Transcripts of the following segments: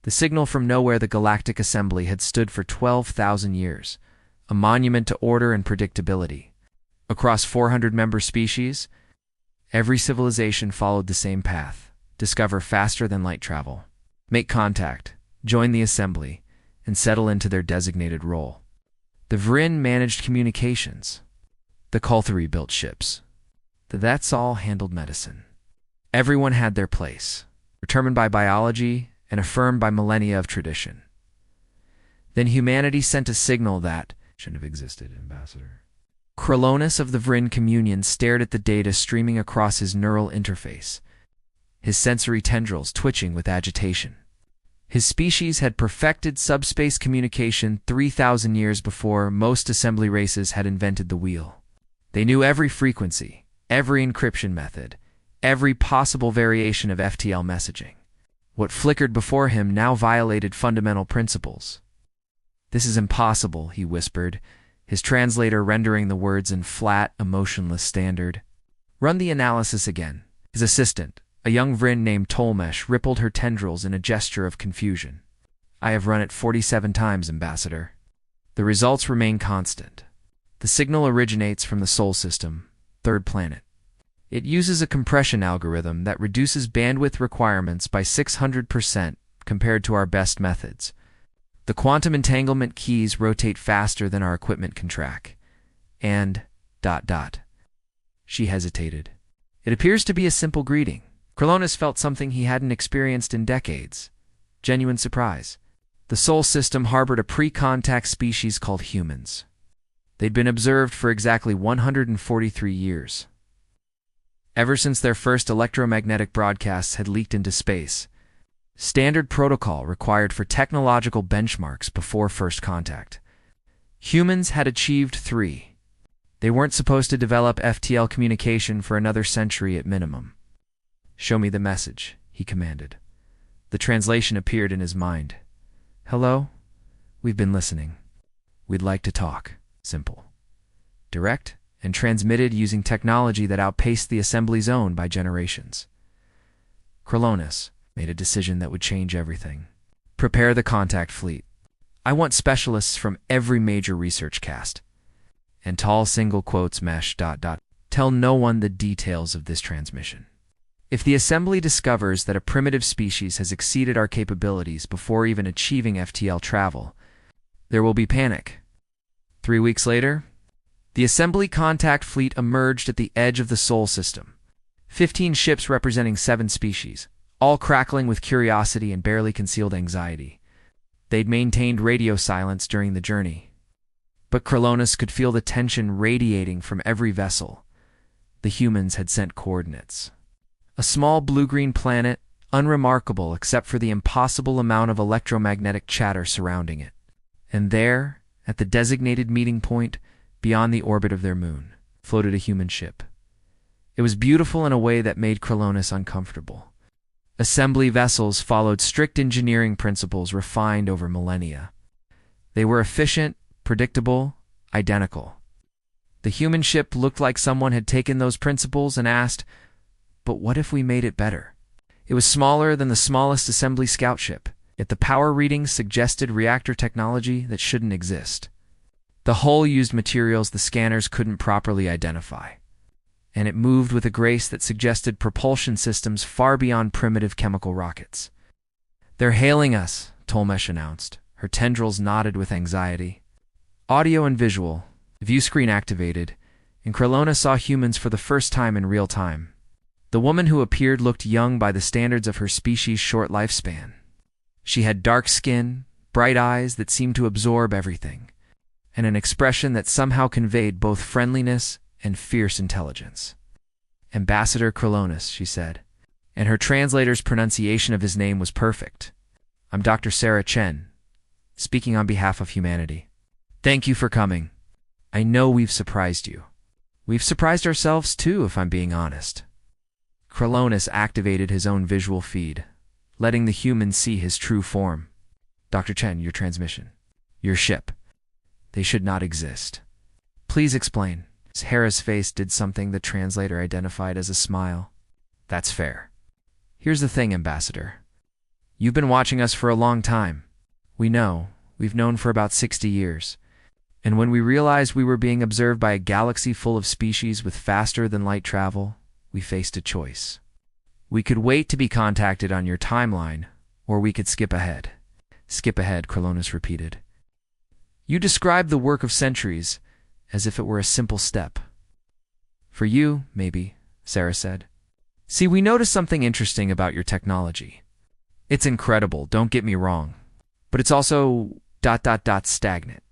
The signal from nowhere, the Galactic Assembly, had stood for 12,000 years, a monument to order and predictability. Across 400 member species, every civilization followed the same path: discover faster than light travel, make contact, join the assembly, and settle into their designated role. The Vrin managed communications. The Kulthari built ships. The That's all handled medicine. Everyone had their place, determined by biology and affirmed by millennia of tradition. Then humanity sent a signal that shouldn't have existed, Ambassador. Kralonis of the Vrin communion stared at the data streaming across his neural interface, his sensory tendrils twitching with agitation. His species had perfected subspace communication 3,000 years before most assembly races had invented the wheel. They knew every frequency, every encryption method, every possible variation of FTL messaging. What flickered before him now violated fundamental principles. "This is impossible," he whispered, his translator rendering the words in flat, emotionless standard. "Run the analysis again." His assistant, a young Vrin named Tolmesh, rippled her tendrils in a gesture of confusion. "I have run it 47 times, Ambassador." The results remain constant. The signal originates from the Sol system, third planet. It uses a compression algorithm that reduces bandwidth requirements by 600% compared to our best methods. The quantum entanglement keys rotate faster than our equipment can track. And... She hesitated. "It appears to be a simple greeting." Kralonis felt something he hadn't experienced in decades. Genuine surprise. The Sol system harbored a pre-contact species called humans. They'd been observed for exactly 143 years. Ever since their first electromagnetic broadcasts had leaked into space, standard protocol required for technological benchmarks before first contact. Humans had achieved 3. They weren't supposed to develop FTL communication for another century at minimum. "Show me the message," he commanded. The translation appeared in his mind. "Hello? We've been listening. We'd like to talk." Simple. Direct, and transmitted using technology that outpaced the assembly's own by generations. Kralonis made a decision that would change everything. "Prepare the contact fleet. I want specialists from every major research cast." And tall single quotes mesh ... "Tell no one the details of this transmission. If the assembly discovers that a primitive species has exceeded our capabilities before even achieving FTL travel, there will be panic." 3 weeks later, the assembly contact fleet emerged at the edge of the Sol system. 15 ships representing 7 species, all crackling with curiosity and barely concealed anxiety. They'd maintained radio silence during the journey. But Kralonis could feel the tension radiating from every vessel. The humans had sent coordinates. A small blue-green planet, unremarkable except for the impossible amount of electromagnetic chatter surrounding it. And there, at the designated meeting point, beyond the orbit of their moon, floated a human ship. It was beautiful in a way that made Kralonis uncomfortable. Assembly vessels followed strict engineering principles refined over millennia. They were efficient, predictable, identical. The human ship looked like someone had taken those principles and asked, "But what if we made it better?" It was smaller than the smallest assembly scout ship, yet the power readings suggested reactor technology that shouldn't exist. The hull used materials the scanners couldn't properly identify, and it moved with a grace that suggested propulsion systems far beyond primitive chemical rockets. "They're hailing us," Tolmesh announced. Her tendrils nodded with anxiety. Audio and visual, view screen activated, and Kralona saw humans for the first time in real time. The woman who appeared looked young by the standards of her species' short lifespan. She had dark skin, bright eyes that seemed to absorb everything, and an expression that somehow conveyed both friendliness and fierce intelligence. "Ambassador Kralonis," she said, and her translator's pronunciation of his name was perfect. "I'm Dr. Sarah Chen, speaking on behalf of humanity. Thank you for coming. I know we've surprised you. We've surprised ourselves too, if I'm being honest." Kralonis activated his own visual feed, letting the human see his true form. "Dr. Chen, your transmission. Your ship. They should not exist. Please explain." Hera's face did something the translator identified as a smile. "That's fair. Here's the thing, Ambassador. You've been watching us for a long time. We know. We've known for about 60 years. And when we realized we were being observed by a galaxy full of species with faster-than-light travel, we faced a choice. We could wait to be contacted on your timeline, or we could skip ahead. Skip ahead, Kralonis repeated. You described the work of centuries as if it were a simple step. For you, maybe, Sarah said. See, we noticed something interesting about your technology. It's incredible, don't get me wrong. But it's also ... stagnant.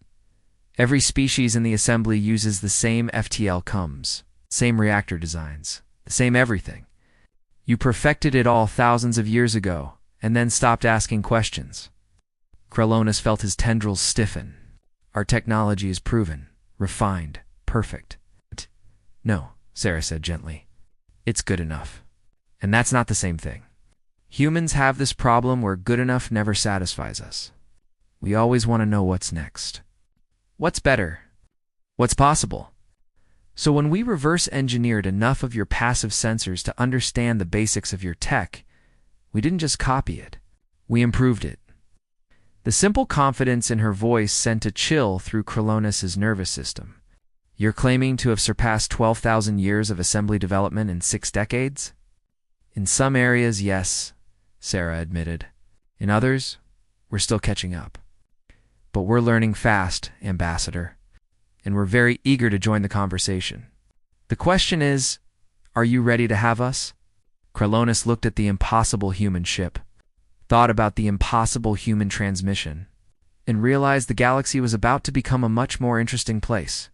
Every species in the assembly uses the same FTL coms, same reactor designs, the same everything. You perfected it all thousands of years ago, and then stopped asking questions. Kralonis felt his tendrils stiffen. Our technology is proven, refined, perfect. No, Sarah said gently. It's good enough. And that's not the same thing. Humans have this problem where good enough never satisfies us. We always want to know what's next. What's better? What's possible? So when we reverse engineered enough of your passive sensors to understand the basics of your tech, we didn't just copy it, we improved it. The simple confidence in her voice sent a chill through Kralonis' nervous system. You're claiming to have surpassed 12,000 years of assembly development in 6 decades? In some areas, yes, Sarah admitted. In others, we're still catching up. But we're learning fast, Ambassador, and we're very eager to join the conversation. The question is, are you ready to have us? Kralonis looked at the impossible human ship, thought about the impossible human transmission, and realized the galaxy was about to become a much more interesting place.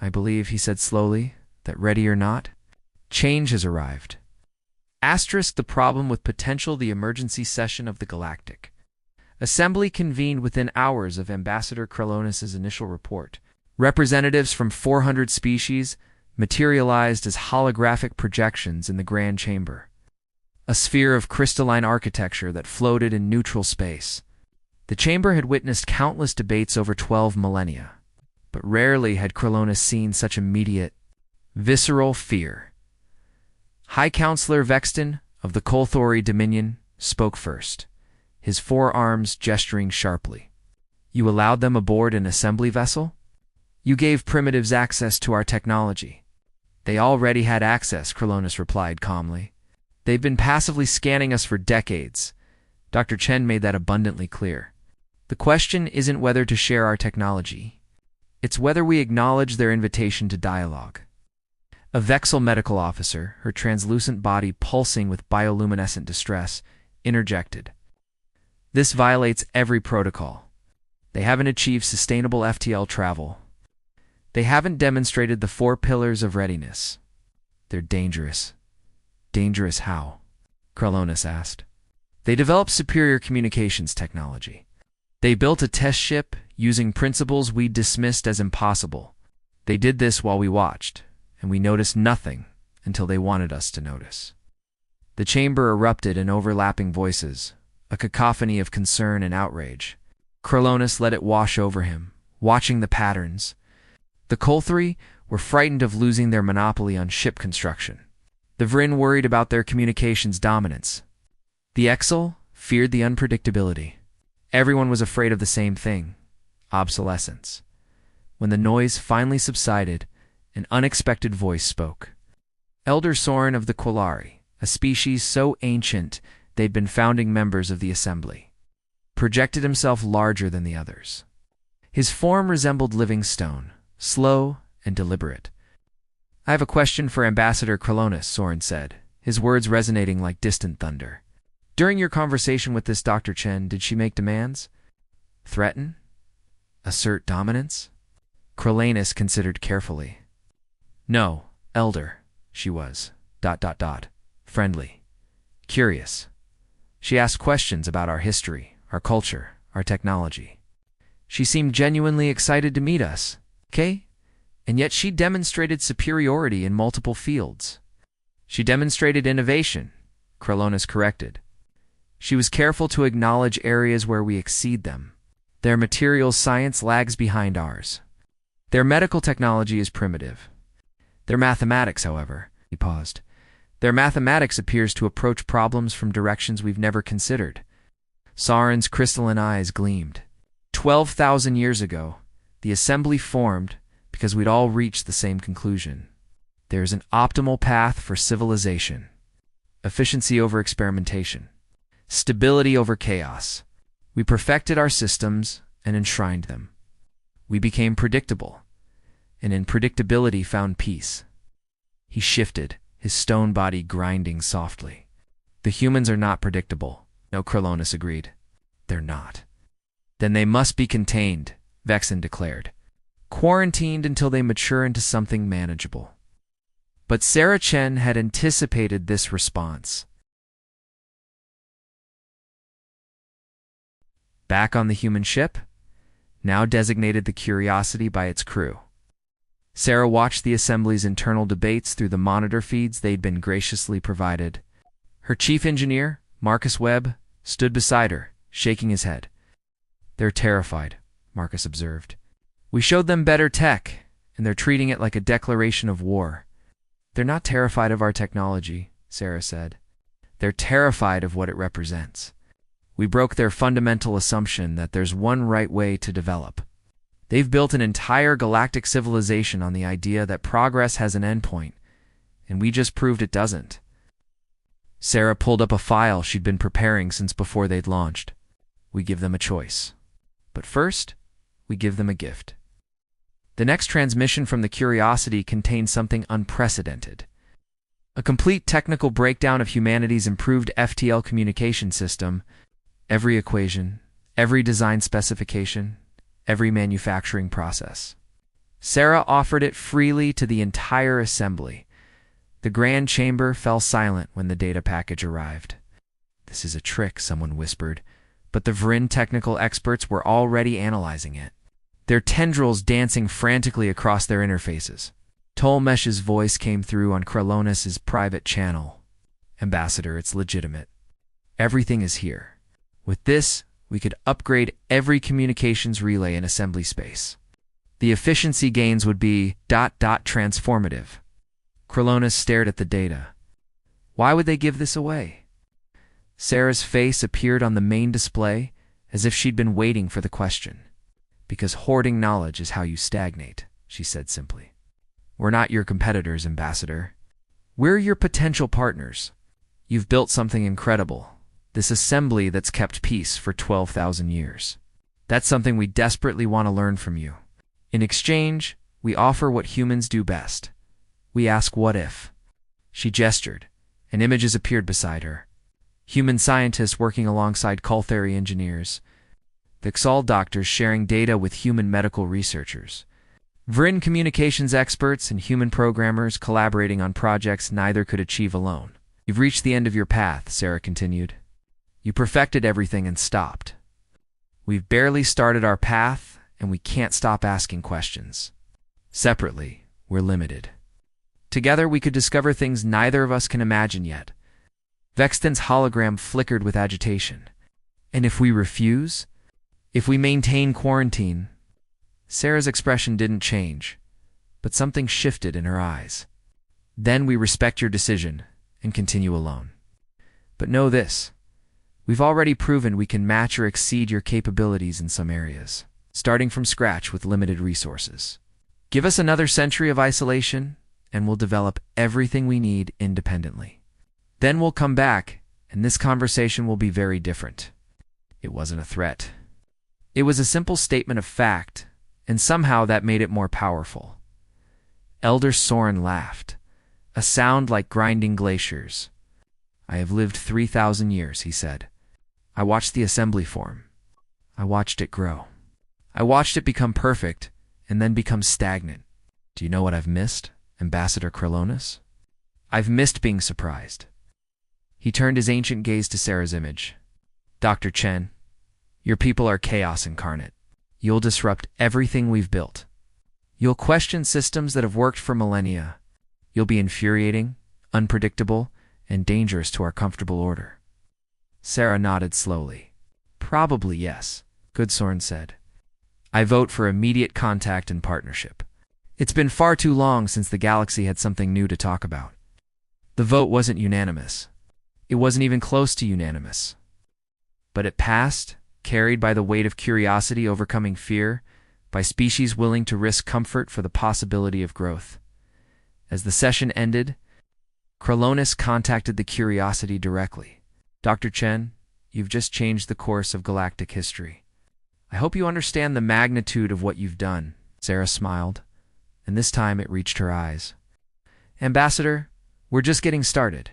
I believe, he said slowly, that ready or not, change has arrived. Asterisk the problem with potential the emergency session of the Galactic. Assembly convened within hours of Ambassador Kralonis' initial report. Representatives from 400 species materialized as holographic projections in the Grand Chamber, a sphere of crystalline architecture that floated in neutral space. The chamber had witnessed countless debates over 12 millennia, but rarely had Kralonis seen such immediate, visceral fear. High Counselor Vexton of the Kolthori Dominion spoke first, his forearms gesturing sharply. You allowed them aboard an assembly vessel? You gave primitives access to our technology. They already had access, Kralonis replied calmly. They've been passively scanning us for decades. Dr. Chen made that abundantly clear. The question isn't whether to share our technology. It's whether we acknowledge their invitation to dialogue. A Vexel medical officer, her translucent body pulsing with bioluminescent distress, interjected. This violates every protocol. They haven't achieved sustainable FTL travel. They haven't demonstrated the 4 pillars of readiness. They're dangerous. Dangerous how? Kralonis asked. They developed superior communications technology. They built a test ship using principles we dismissed as impossible. They did this while we watched, and we noticed nothing until they wanted us to notice. The chamber erupted in overlapping voices, a cacophony of concern and outrage. Kralonis let it wash over him, watching the patterns. The Kolthori were frightened of losing their monopoly on ship construction. The Vryn worried about their communications dominance. The Exel feared the unpredictability. Everyone was afraid of the same thing, obsolescence. When the noise finally subsided, an unexpected voice spoke. Elder Soren of the Quillari, a species so ancient they'd been founding members of the Assembly, projected himself larger than the others. His form resembled living stone, slow and deliberate. I have a question for Ambassador Kralonis, Soren said, his words resonating like distant thunder. During your conversation with this Dr. Chen, did she make demands? Threaten? Assert dominance? Kralonis considered carefully. No, Elder, she was ... friendly. Curious. She asked questions about our history, our culture, our technology. She seemed genuinely excited to meet us, okay? And yet she demonstrated superiority in multiple fields. She demonstrated innovation, Kralonis corrected. She was careful to acknowledge areas where we exceed them. Their materials science lags behind ours. Their medical technology is primitive. Their mathematics, however, he paused. Their mathematics appears to approach problems from directions we've never considered. Sauron's crystalline eyes gleamed. 12,000 years ago, the assembly formed because we'd all reached the same conclusion. There's an optimal path for civilization. Efficiency over experimentation. Stability over chaos. We perfected our systems and enshrined them. We became predictable, and in predictability found peace. He shifted, his stone body grinding softly. The humans are not predictable. No, Kralonis agreed. They're not. Then they must be contained, Vexen declared. Quarantined until they mature into something manageable. But Sarah Chen had anticipated this response. Back on the human ship, now designated the Curiosity by its crew, Sarah watched the assembly's internal debates through the monitor feeds they'd been graciously provided. Her chief engineer, Marcus Webb, stood beside her, shaking his head. They're terrified, Marcus observed. We showed them better tech, and they're treating it like a declaration of war. They're not terrified of our technology, Sarah said. They're terrified of what it represents. We broke their fundamental assumption that there's one right way to develop. They've built an entire galactic civilization on the idea that progress has an endpoint, and we just proved it doesn't. Sarah pulled up a file she'd been preparing since before they'd launched. We give them a choice. But first, we give them a gift. The next transmission from the Curiosity contained something unprecedented. A complete technical breakdown of humanity's improved FTL communication system, every equation, every design specification, every manufacturing process. Sarah offered it freely to the entire assembly. The grand chamber fell silent when the data package arrived. This is a trick, someone whispered, but the Vryn technical experts were already analyzing it, their tendrils dancing frantically across their interfaces. Tolmesh's voice came through on Kralonis' private channel. Ambassador, it's legitimate. Everything is here. With this, we could upgrade every communications relay in assembly space. The efficiency gains would be ... transformative. Kralonis stared at the data. Why would they give this away? Sarah's face appeared on the main display as if she'd been waiting for the question. Because hoarding knowledge is how you stagnate, she said simply. We're not your competitors, Ambassador. We're your potential partners. You've built something incredible. This assembly that's kept peace for 12,000 years. That's something we desperately want to learn from you. In exchange, we offer what humans do best. We ask what if. She gestured, and images appeared beside her. Human scientists working alongside Kulthari engineers. Vixal doctors sharing data with human medical researchers. Vryn communications experts and human programmers collaborating on projects neither could achieve alone. You've reached the end of your path, Sarah continued. You perfected everything and stopped. We've barely started our path, and we can't stop asking questions. Separately, we're limited. Together, we could discover things neither of us can imagine yet. Vexton's hologram flickered with agitation. And if we refuse? If we maintain quarantine? Sarah's expression didn't change, but something shifted in her eyes. Then we respect your decision and continue alone. But know this. We've already proven we can match or exceed your capabilities in some areas, starting from scratch with limited resources. Give us another century of isolation, and we'll develop everything we need independently. Then we'll come back, and this conversation will be very different. It wasn't a threat. It was a simple statement of fact, and somehow that made it more powerful. Elder Soren laughed, a sound like grinding glaciers. I have lived 3,000 years, he said. I watched the assembly form. I watched it grow. I watched it become perfect and then become stagnant. Do you know what I've missed, Ambassador Kralonis? I've missed being surprised. He turned his ancient gaze to Sarah's image. Dr. Chen, your people are chaos incarnate. You'll disrupt everything we've built. You'll question systems that have worked for millennia. You'll be infuriating, unpredictable, and dangerous to our comfortable order. Sarah nodded slowly. Probably yes, Goodsorn said. I vote for immediate contact and partnership. It's been far too long since the galaxy had something new to talk about. The vote wasn't unanimous. It wasn't even close to unanimous. But it passed, carried by the weight of curiosity overcoming fear, by species willing to risk comfort for the possibility of growth. As the session ended, Kralonis contacted the curiosity directly. Dr. Chen, you've just changed the course of galactic history. I hope you understand the magnitude of what you've done. Sarah smiled, and this time it reached her eyes. Ambassador, we're just getting started.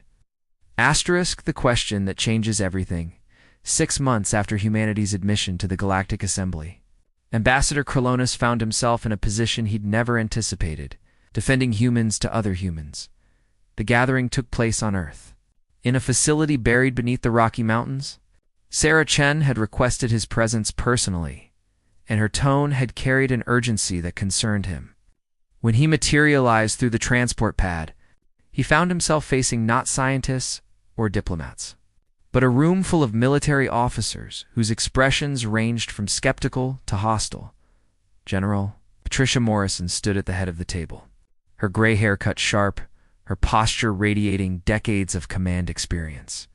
Asterisk the question that changes everything. 6 months after humanity's admission to the Galactic Assembly, Ambassador Kralonis found himself in a position he'd never anticipated, defending humans to other humans. The gathering took place on Earth. In a facility buried beneath the Rocky Mountains, Sarah Chen had requested his presence personally, and her tone had carried an urgency that concerned him. When he materialized through the transport pad, he found himself facing not scientists or diplomats, but a room full of military officers whose expressions ranged from skeptical to hostile. General Patricia Morrison stood at the head of the table, her gray hair cut sharp, her posture radiating decades of command experience.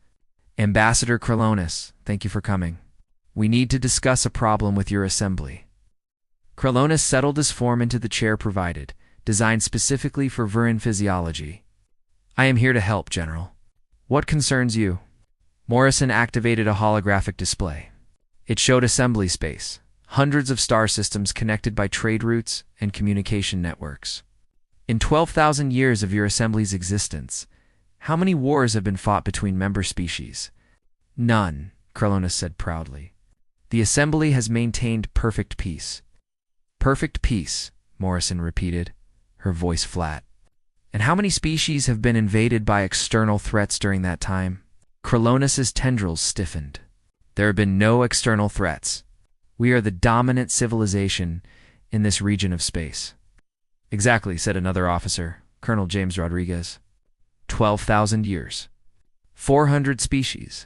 Ambassador Kralonis, thank you for coming. We need to discuss a problem with your assembly. Kralonis settled his form into the chair provided, designed specifically for Vurin physiology. I am here to help, General. What concerns you? Morrison activated a holographic display. It showed assembly space, hundreds of star systems connected by trade routes and communication networks. In 12,000 years of your assembly's existence, how many wars have been fought between member species? None, Kralonis said proudly. The assembly has maintained perfect peace. Perfect peace, Morrison repeated, her voice flat. And how many species have been invaded by external threats during that time? Kralonis's tendrils stiffened. There have been no external threats. We are the dominant civilization in this region of space. Exactly, said another officer, Colonel James Rodriguez. 12,000 years. 400 species.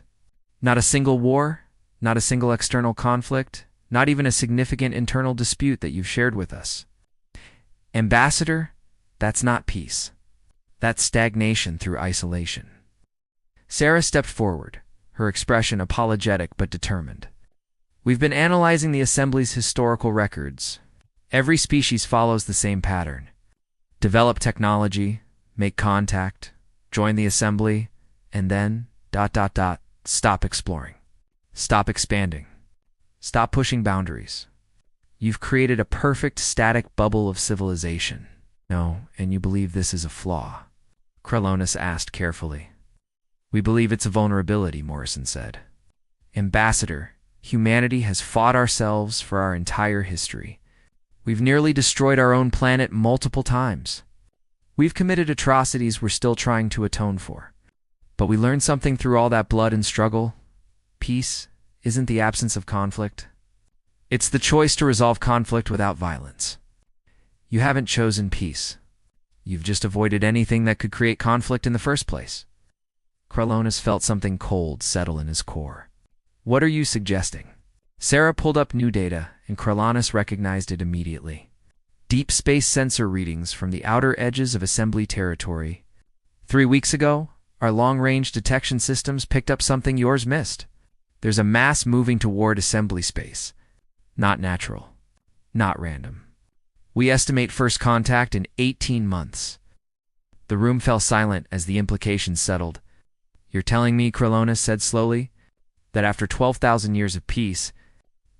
Not a single war, not a single external conflict, not even a significant internal dispute that you've shared with us. Ambassador, that's not peace. That's stagnation through isolation. Sarah stepped forward, her expression apologetic but determined. We've been analyzing the Assembly's historical records. Every species follows the same pattern. Develop technology, make contact, join the Assembly, and then, stop exploring. Stop expanding. Stop pushing boundaries. You've created a perfect static bubble of civilization. No, and you believe this is a flaw? Kralonis asked carefully. We believe it's a vulnerability, Morrison said. Ambassador, humanity has fought ourselves for our entire history. We've nearly destroyed our own planet multiple times. We've committed atrocities we're still trying to atone for. But we learned something through all that blood and struggle. Peace isn't the absence of conflict. It's the choice to resolve conflict without violence. You haven't chosen peace. You've just avoided anything that could create conflict in the first place. Kralonis felt something cold settle in his core. What are you suggesting? Sarah pulled up new data, and Kralonis recognized it immediately. Deep space sensor readings from the outer edges of Assembly territory. 3 weeks ago, our long-range detection systems picked up something yours missed. There's a mass moving toward Assembly space. Not natural. Not random. We estimate first contact in 18 months. The room fell silent as the implications settled. You're telling me, Kralonis said slowly, that after 12,000 years of peace,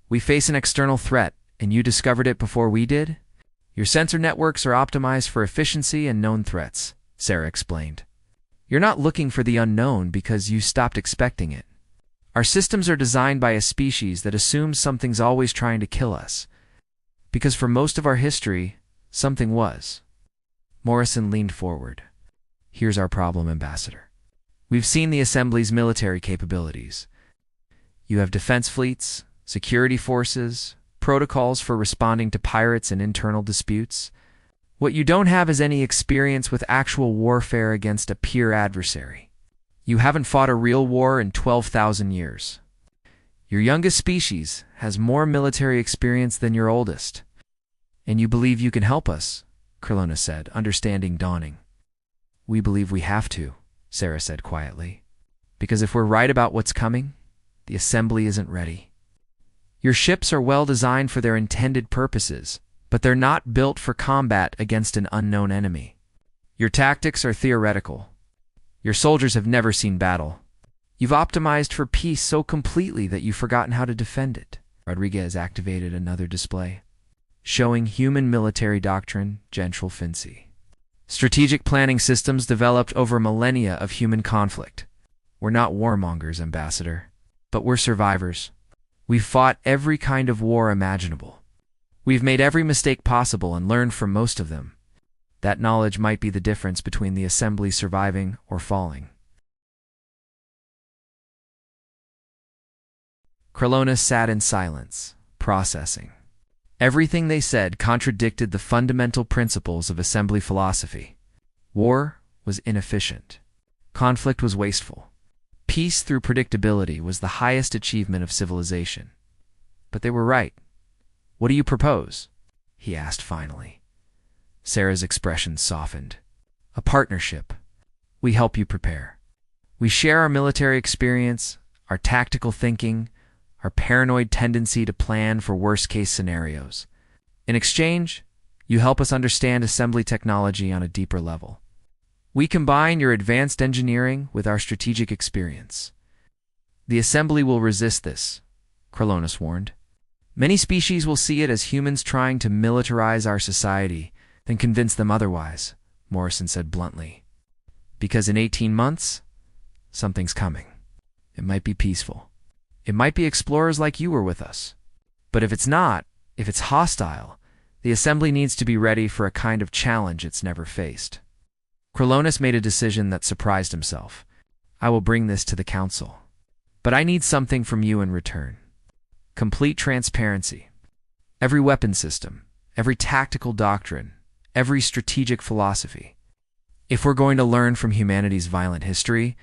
we face an external threat, and you discovered it before we did? Your sensor networks are optimized for efficiency and known threats, Sarah explained. You're not looking for the unknown because you stopped expecting it. Our systems are designed by a species that assumes something's always trying to kill us. Because for most of our history, something was. Morrison leaned forward. Here's our problem, Ambassador. We've seen the Assembly's military capabilities. You have defense fleets, security forces, protocols for responding to pirates and internal disputes. What you don't have is any experience with actual warfare against a peer adversary. You haven't fought a real war in 12,000 years. Your youngest species has more military experience than your oldest. And you believe you can help us, Kralonis said, understanding dawning. We believe we have to, Sarah said quietly. Because if we're right about what's coming, the assembly isn't ready. Your ships are well designed for their intended purposes, but they're not built for combat against an unknown enemy. Your tactics are theoretical. Your soldiers have never seen battle. You've optimized for peace so completely that you've forgotten how to defend it. Rodriguez activated another display, showing human military doctrine, General Fincy. Strategic planning systems developed over millennia of human conflict. We're not warmongers, Ambassador, but we're survivors. We've fought every kind of war imaginable. We've made every mistake possible and learned from most of them. That knowledge might be the difference between the assembly surviving or falling. Kralonis sat in silence, processing. Everything they said contradicted the fundamental principles of assembly philosophy. War was inefficient. Conflict was wasteful. Peace through predictability was the highest achievement of civilization. But they were right. What do you propose? He asked finally. Sarah's expression softened. A partnership. We help you prepare. We share our military experience, our tactical thinking, our paranoid tendency to plan for worst-case scenarios. In exchange, you help us understand assembly technology on a deeper level. We combine your advanced engineering with our strategic experience. The assembly will resist this, Kralonis warned. Many species will see it as humans trying to militarize our society, then convince them otherwise, Morrison said bluntly. Because in 18 months, something's coming. It might be peaceful. It might be explorers like you were with us. But if it's not, if it's hostile, the assembly needs to be ready for a kind of challenge it's never faced. Kralonis made a decision that surprised himself. I will bring this to the council. But I need something from you in return. Complete transparency. Every weapon system, every tactical doctrine, every strategic philosophy. If we're going to learn from humanity's violent history,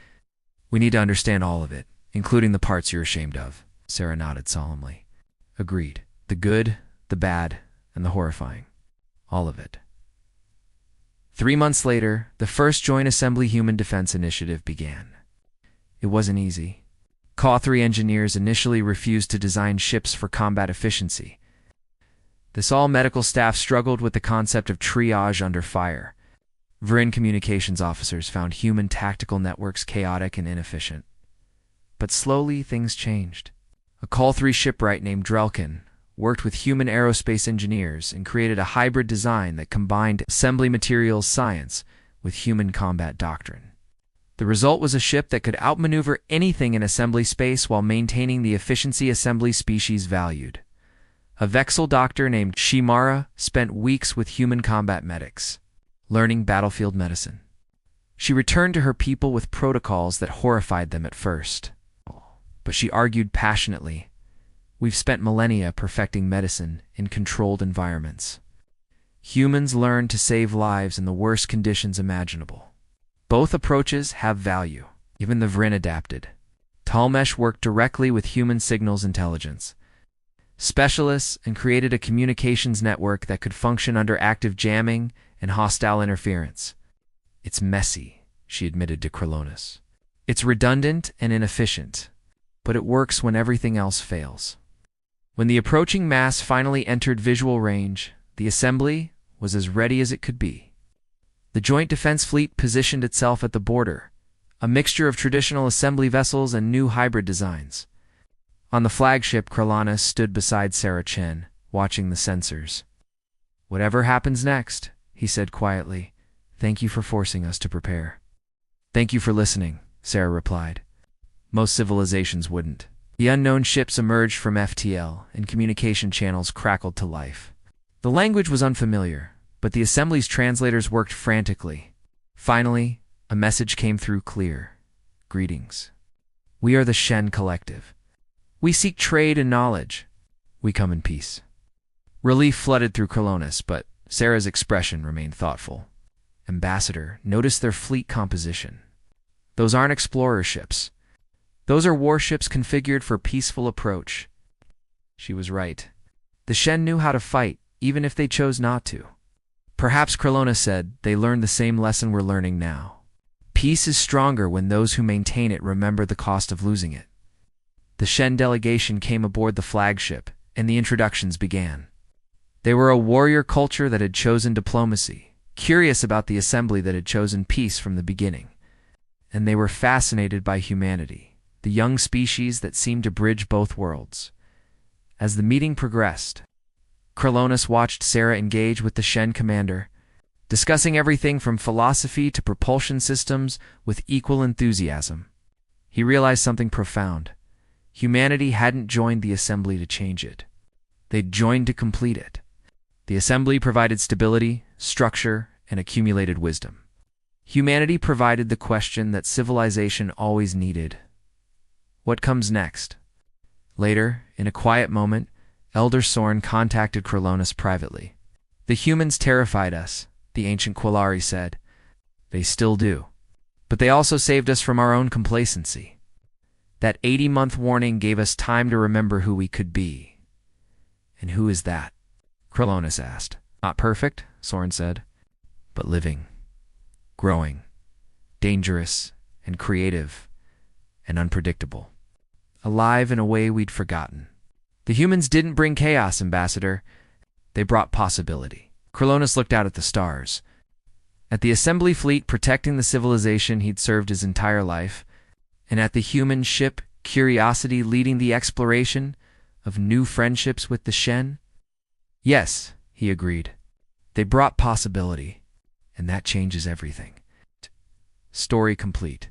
we need to understand all of it, including the parts you're ashamed of. Sarah nodded solemnly. Agreed. The good, the bad, and the horrifying. All of it. 3 months later, the first Joint Assembly Human Defense Initiative began. It wasn't easy. CAW-3 engineers initially refused to design ships for combat efficiency. This all-medical staff struggled with the concept of triage under fire. Vrin communications officers found human tactical networks chaotic and inefficient. But slowly, things changed. A CAW-3 shipwright named Drelkin worked with human aerospace engineers and created a hybrid design that combined assembly materials science with human combat doctrine. The result was a ship that could outmaneuver anything in assembly space while maintaining the efficiency assembly species valued. A Vexel doctor named Shimara spent weeks with human combat medics, learning battlefield medicine. She returned to her people with protocols that horrified them at first. But she argued passionately, we've spent millennia perfecting medicine in controlled environments. Humans learn to save lives in the worst conditions imaginable. Both approaches have value. Even the Vrin adapted. Talmesh worked directly with human signals intelligence specialists and created a communications network that could function under active jamming and hostile interference. It's messy, she admitted to Kralonis. It's redundant and inefficient, but it works when everything else fails. When the approaching mass finally entered visual range, the assembly was as ready as it could be. The Joint Defense Fleet positioned itself at the border, a mixture of traditional assembly vessels and new hybrid designs. On the flagship, Kralonis stood beside Sarah Chen, watching the sensors. Whatever happens next, he said quietly, thank you for forcing us to prepare. Thank you for listening, Sarah replied. Most civilizations wouldn't. The unknown ships emerged from FTL, and communication channels crackled to life. The language was unfamiliar, but the assembly's translators worked frantically. Finally, a message came through clear. Greetings. We are the Shen Collective. We seek trade and knowledge. We come in peace. Relief flooded through Kralonis, but Sarah's expression remained thoughtful. Ambassador, notice their fleet composition. Those aren't explorer ships. Those are warships configured for peaceful approach. She was right. The Shen knew how to fight, even if they chose not to. Perhaps, Kralonis said, they learned the same lesson we're learning now. Peace is stronger when those who maintain it remember the cost of losing it. The Shen delegation came aboard the flagship, and the introductions began. They were a warrior culture that had chosen diplomacy, curious about the assembly that had chosen peace from the beginning. And they were fascinated by humanity, the young species that seemed to bridge both worlds. As the meeting progressed, Kralonis watched Sarah engage with the Shen commander, discussing everything from philosophy to propulsion systems with equal enthusiasm. He realized something profound. Humanity hadn't joined the assembly to change it. They'd joined to complete it. The assembly provided stability, structure, and accumulated wisdom. Humanity provided the question that civilization always needed. What comes next? Later, in a quiet moment, Elder Sorn contacted Kralonis privately. The humans terrified us, the ancient Quillari said. They still do. But they also saved us from our own complacency. That 80-month warning gave us time to remember who we could be. And who is that? Kralonis asked. Not perfect, Sorn said, but living, growing, dangerous, and creative, and unpredictable. Alive in a way we'd forgotten. The humans didn't bring chaos, Ambassador. They brought possibility. Kralonis looked out at the stars. At the assembly fleet protecting the civilization he'd served his entire life, and at the human ship Curiosity leading the exploration of new friendships with the Shen? Yes, he agreed. They brought possibility, and that changes everything. Story complete.